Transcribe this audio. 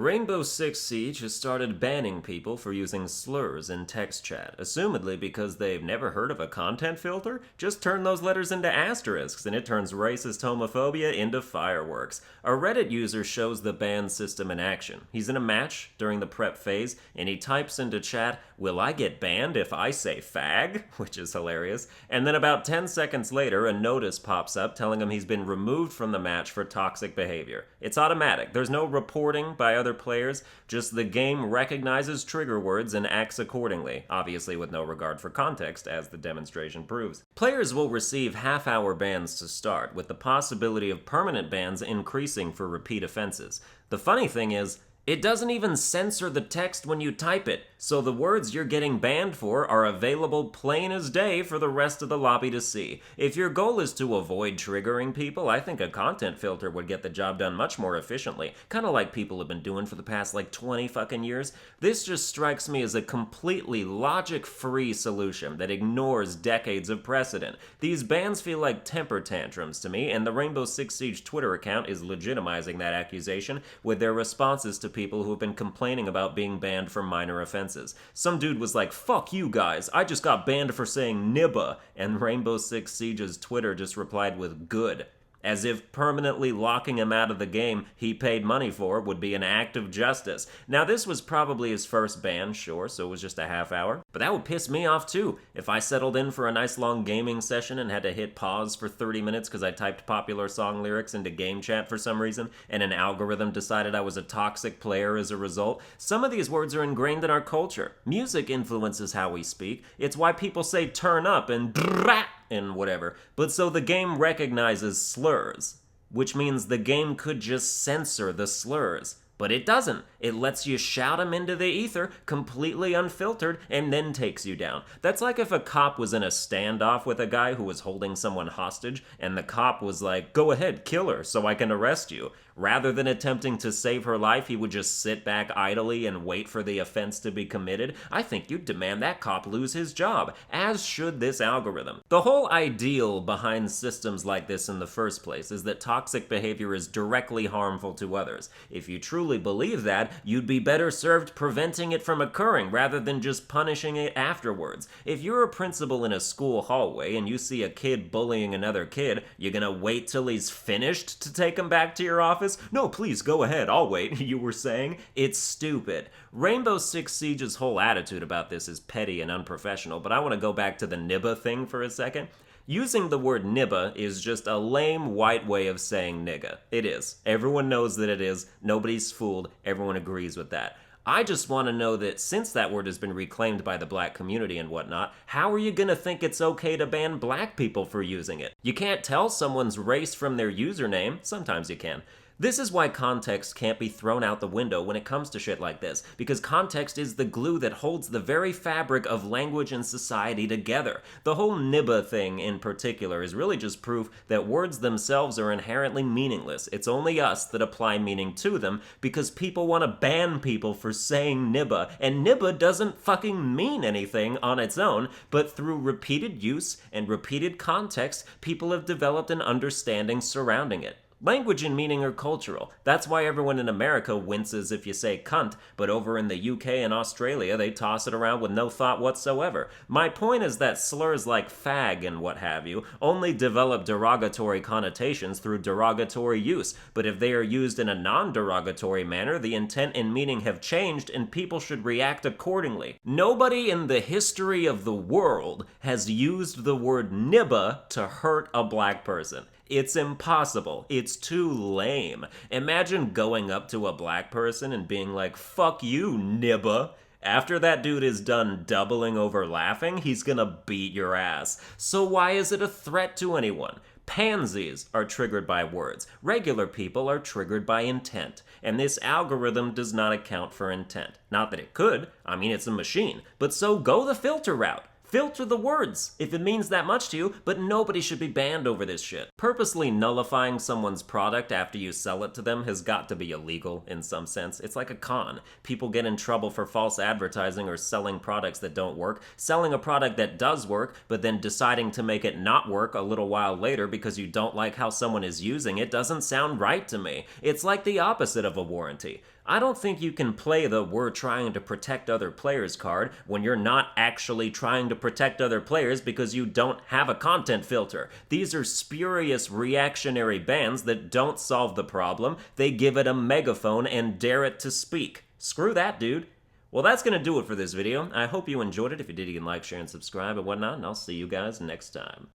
Rainbow Six Siege has started banning people for using slurs in text chat, assumedly because they've never heard of a content filter. Just turn those letters into asterisks and it turns racist homophobia into fireworks. A Reddit user shows the ban system in action. He's in a match during the prep phase and he types into chat, "Will I get banned if I say fag?" which is hilarious. And then about 10 seconds later, a notice pops up telling him he's been removed from the match for toxic behavior. It's automatic. There's no reporting by other players, just the game recognizes trigger words and acts accordingly, obviously with no regard for context, as the demonstration proves. Players will receive half-hour bans to start, with the possibility of permanent bans increasing for repeat offenses. The funny thing is, it doesn't even censor the text when you type it, so the words you're getting banned for are available plain as day for the rest of the lobby to see. If your goal is to avoid triggering people, I think a content filter would get the job done much more efficiently, kind of like people have been doing for the past 20 fucking years. This just strikes me as a completely logic-free solution that ignores decades of precedent. These bans feel like temper tantrums to me, and the Rainbow Six Siege Twitter account is legitimizing that accusation with their responses to people who have been complaining about being banned for minor offenses. Some dude was like, "Fuck you guys, I just got banned for saying nibba," and Rainbow Six Siege's Twitter just replied with "good." As if permanently locking him out of the game he paid money for would be an act of justice. Now this was probably his first ban, sure, so it was just a half hour, but that would piss me off too. If I settled in for a nice long gaming session and had to hit pause for 30 minutes because I typed popular song lyrics into game chat for some reason, and an algorithm decided I was a toxic player as a result. Some of these words are ingrained in our culture. Music influences how we speak. It's why people say turn up and drat and whatever. But so the game recognizes slurs, which means the game could just censor the slurs. But it doesn't. It lets you shout them into the ether, completely unfiltered, and then takes you down. That's like if a cop was in a standoff with a guy who was holding someone hostage, and the cop was like, "Go ahead, kill her, so I can arrest you." Rather than attempting to save her life, he would just sit back idly and wait for the offense to be committed. I think you'd demand that cop lose his job, as should this algorithm. The whole ideal behind systems like this in the first place is that toxic behavior is directly harmful to others. If you truly believe that, you'd be better served preventing it from occurring rather than just punishing it afterwards. If you're a principal in a school hallway and you see a kid bullying another kid, you're gonna wait till he's finished to take him back to your office? "No, please, go ahead, I'll wait," you were saying? It's stupid. Rainbow Six Siege's whole attitude about this is petty and unprofessional, but I want to go back to the nibba thing for a second. Using the word nibba is just a lame white way of saying nigga. It is. Everyone knows that it is. Nobody's fooled. Everyone agrees with that. I just want to know that since that word has been reclaimed by the black community and whatnot, how are you gonna think it's okay to ban black people for using it? You can't tell someone's race from their username. Sometimes you can. This is why context can't be thrown out the window when it comes to shit like this, because context is the glue that holds the very fabric of language and society together. The whole nibba thing in particular is really just proof that words themselves are inherently meaningless. It's only us that apply meaning to them because people want to ban people for saying nibba, and nibba doesn't fucking mean anything on its own, but through repeated use and repeated context, people have developed an understanding surrounding it. Language and meaning are cultural. That's why everyone in America winces if you say cunt, but over in the UK and Australia, they toss it around with no thought whatsoever. My point is that slurs like fag and what have you only develop derogatory connotations through derogatory use, but if they are used in a non-derogatory manner, the intent and meaning have changed and people should react accordingly. Nobody in the history of the world has used the word nibba to hurt a black person. It's impossible. It's too lame. Imagine going up to a black person and being like, "Fuck you, nibba." After that dude is done doubling over laughing, he's gonna beat your ass. So why is it a threat to anyone? Pansies are triggered by words. Regular people are triggered by intent. And this algorithm does not account for intent. Not that it could. I mean, it's a machine. But so go the filter route. Filter the words, if it means that much to you, but nobody should be banned over this shit. Purposely nullifying someone's product after you sell it to them has got to be illegal in some sense. It's like a con. People get in trouble for false advertising or selling products that don't work, selling a product that does work, but then deciding to make it not work a little while later because you don't like how someone is using it doesn't sound right to me. It's like the opposite of a warranty. I don't think you can play the "we're trying to protect other players" card when you're not actually trying to protect other players because you don't have a content filter. These are spurious reactionary bans that don't solve the problem. They give it a megaphone and dare it to speak. Screw that, dude. Well, that's going to do it for this video. I hope you enjoyed it. If you did, you can like, share, and subscribe and whatnot, and I'll see you guys next time.